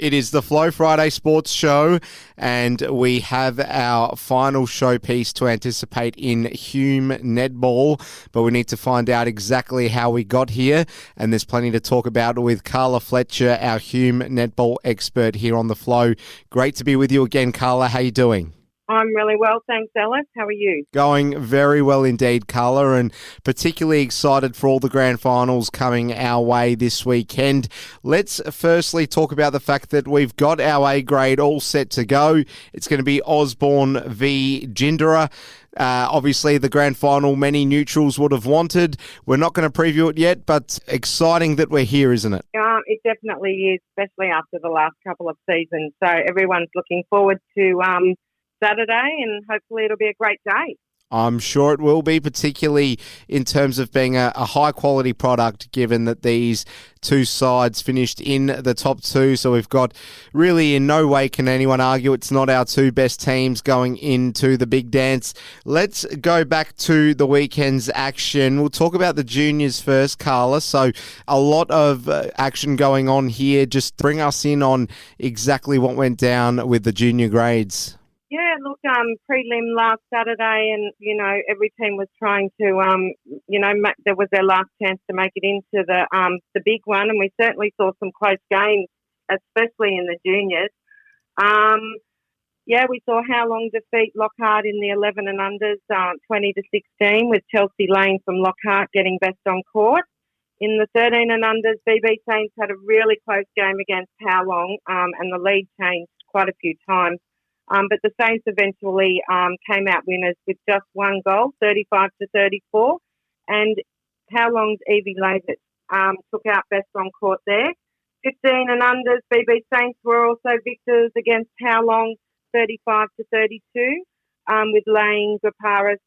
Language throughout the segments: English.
It is the Flow Friday Sports Show, and we have our final showpiece to anticipate in Hume Netball, but we need to find out exactly how we got here, and there's plenty to talk about with Carla Fletcher, our Hume Netball expert here on the Flow. Great to be with you again, Carla. How you doing? I'm really well, thanks, Ellis. How are you? Going very well indeed, Carla, and particularly excited for all the grand finals coming our way this weekend. Let's firstly talk about the fact that we've got our A grade all set to go. It's going to be Osborne v Gindera. Obviously, the grand final, many neutrals would have wanted. We're not going to preview it yet, but exciting that we're here, isn't it? It definitely is, especially after the last couple of seasons. So everyone's looking forward to Saturday, and hopefully it'll be a great day. I'm sure it will be, particularly in terms of being a high-quality product, given that these two sides finished in the top two. So we've got, really in no way can anyone argue it's not our two best teams going into the big dance. Let's go back to the weekend's action. We'll talk about the juniors first, Carla. So a lot of action going on here. Just bring us in on exactly what went down with the junior grades. Yeah, look, prelim last Saturday, and, every team was trying to, there was their last chance to make it into the big one, and we certainly saw some close games, especially in the juniors. We saw How Long defeat Lockhart in the 11 and unders, 20-16, with Chelsea Lane from Lockhart getting best on court. In the 13 and unders, BB Saints had a really close game against How Long, and the lead changed quite a few times. But the Saints eventually came out winners with just one goal, 35-34. And How Long's Evie Lavis took out best on court there. 15 and unders, BB Saints were also victors against How Long, 35-32, with Lane Graparis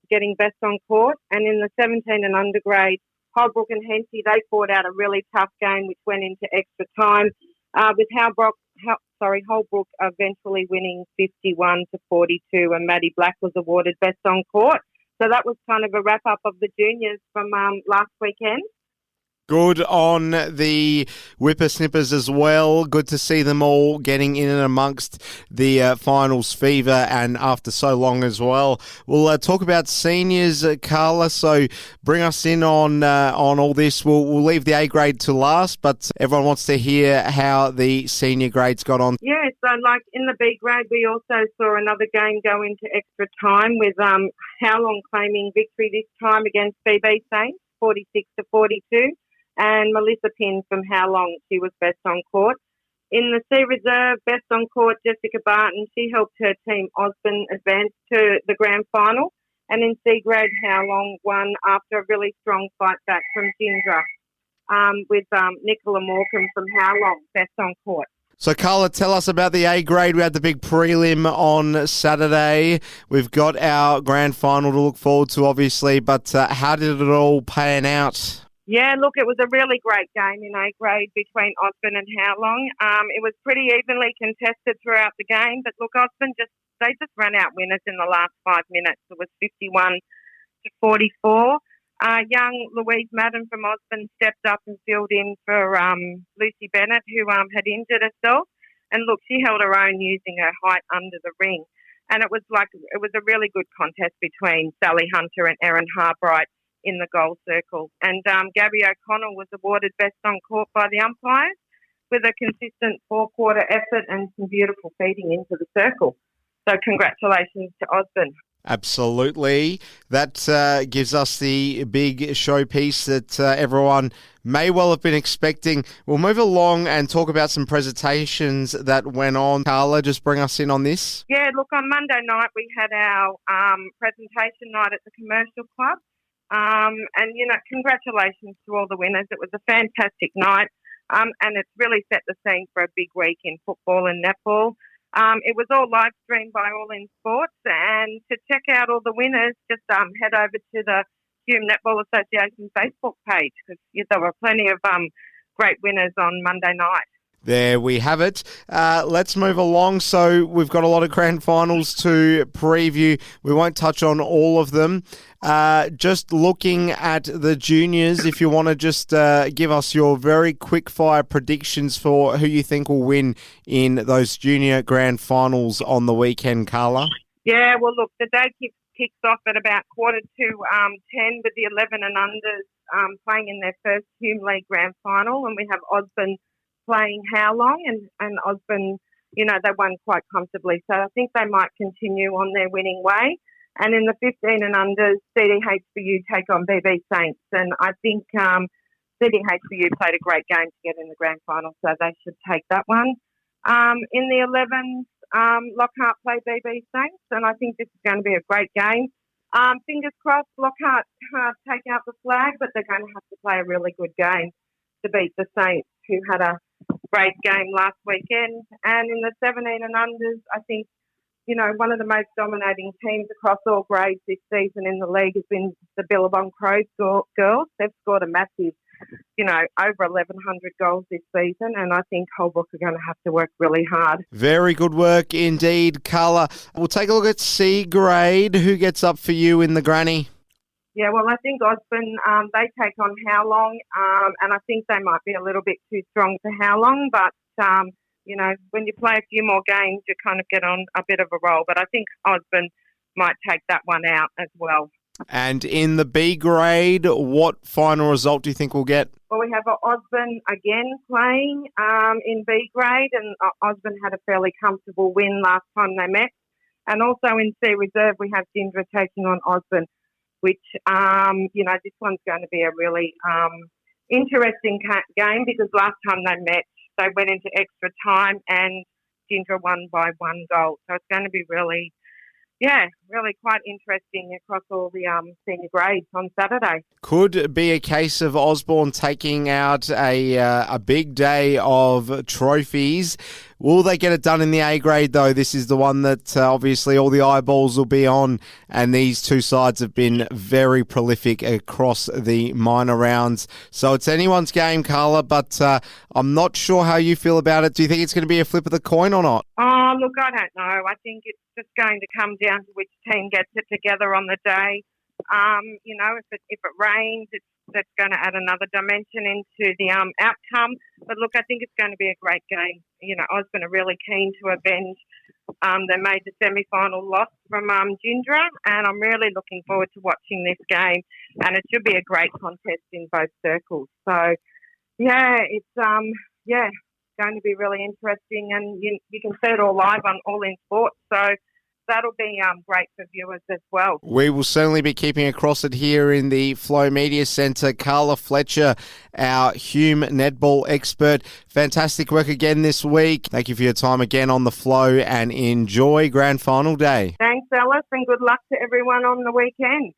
getting best on court. And in the 17 and under grade, Holbrook and Henty, they fought out a really tough game which went into extra time, with Holbrook eventually winning 51-42, and Maddie Black was awarded best on court. So that was kind of a wrap-up of the juniors from last weekend. Good on the whippersnippers as well. Good to see them all getting in and amongst the finals fever, and after so long as well. We'll talk about seniors, Carla. So bring us in on all this. We'll leave the A grade to last, but everyone wants to hear how the senior grades got on. Yeah, so like in the B grade, we also saw another game go into extra time with How Long claiming victory this time against BB Saints, 46-42. And Melissa Pinn from How Long, she was best on court. In the C reserve, best on court, Jessica Barton, she helped her team Osborne advance to the grand final. And in C grade, How Long won after a really strong fight back from Gindera, with Nicola Morecambe from How Long, best on court. So, Carla, tell us about the A grade. We had the big prelim on Saturday. We've got our grand final to look forward to, obviously, but how did it all pan out? Yeah, look, it was a really great game in A grade between Osborne and How Long. It was pretty evenly contested throughout the game, but look, Osborne just ran out winners in the last 5 minutes. It was 51-44. Young Louise Madden from Osborne stepped up and filled in for Lucy Bennett, who had injured herself. And look, she held her own using her height under the ring. And it was a really good contest between Sally Hunter and Erin Harbright in the goal circle. And Gabby O'Connell was awarded best on court by the umpires with a consistent four-quarter effort and some beautiful feeding into the circle. So congratulations to Osborne. Absolutely. That gives us the big showpiece that everyone may well have been expecting. We'll move along and talk about some presentations that went on. Carla, just bring us in on this. Yeah, look, on Monday night we had our presentation night at the Commercial Club. And, congratulations to all the winners. It was a fantastic night, and it's really set the scene for a big week in football and netball. It was all live streamed by All In Sports, and to check out all the winners, just head over to the Hume Netball Association Facebook page, because there were plenty of great winners on Monday night. There we have it. Let's move along. So we've got a lot of grand finals to preview. We won't touch on all of them. Just looking at the juniors, if you want to just give us your very quick fire predictions for who you think will win in those junior grand finals on the weekend, Carla. Yeah, well, look, the day kicks off at about 10:15 with the 11 and unders playing in their first Hume League grand final, and we have Osborne playing How Long, and Osborne, they won quite comfortably. So I think they might continue on their winning way. And in the 15 and unders, CDHBU take on BB Saints. And I think CDHBU played a great game to get in the grand final, so they should take that one. In the 11s, Lockhart play BB Saints, and I think this is going to be a great game. Fingers crossed Lockhart take out the flag, but they're going to have to play a really good game to beat the Saints, who had a great game last weekend. And in the 17 and unders, I think, one of the most dominating teams across all grades this season in the league has been the Billabong Crows girls. They've scored a massive, over 1,100 goals this season, and I think Holbrook are going to have to work really hard. Very good work indeed, Carla. We'll take a look at C grade. Who gets up for you in the granny? Yeah, well, I think Osborne, they take on How Long, and I think they might be a little bit too strong for How Long, but, when you play a few more games, you kind of get on a bit of a roll. But I think Osborne might take that one out as well. And in the B grade, what final result do you think we'll get? Well, we have Osborne again playing in B grade, and Osborne had a fairly comfortable win last time they met. And also in C reserve, we have Gindra taking on Osborne, which, this one's going to be a really interesting game, because last time they met, they went into extra time and Gindra won by 1 goal. So it's going to be really quite interesting across all the senior grades on Saturday. Could be a case of Osborne taking out a big day of trophies. Will they get it done in the A grade, though? This is the one that obviously all the eyeballs will be on, and these two sides have been very prolific across the minor rounds. So it's anyone's game, Carla, but I'm not sure how you feel about it. Do you think it's going to be a flip of the coin or not? Oh, look, I don't know. I think it's just going to come down to which team gets it together on the day. If it rains, that's going to add another dimension into the outcome. But look, I think it's going to be a great game. Osborne are really keen to avenge their major semi-final loss from Gindra, and I'm really looking forward to watching this game. And it should be a great contest in both circles. So, it's going to be really interesting, and you can see it all live on All In Sports. So that'll be great for viewers as well. We will certainly be keeping across it here in the Flow Media Centre. Carla Fletcher, our Hume Netball expert. Fantastic work again this week. Thank you for your time again on the Flow, and enjoy Grand Final Day. Thanks, Ellis, and good luck to everyone on the weekend.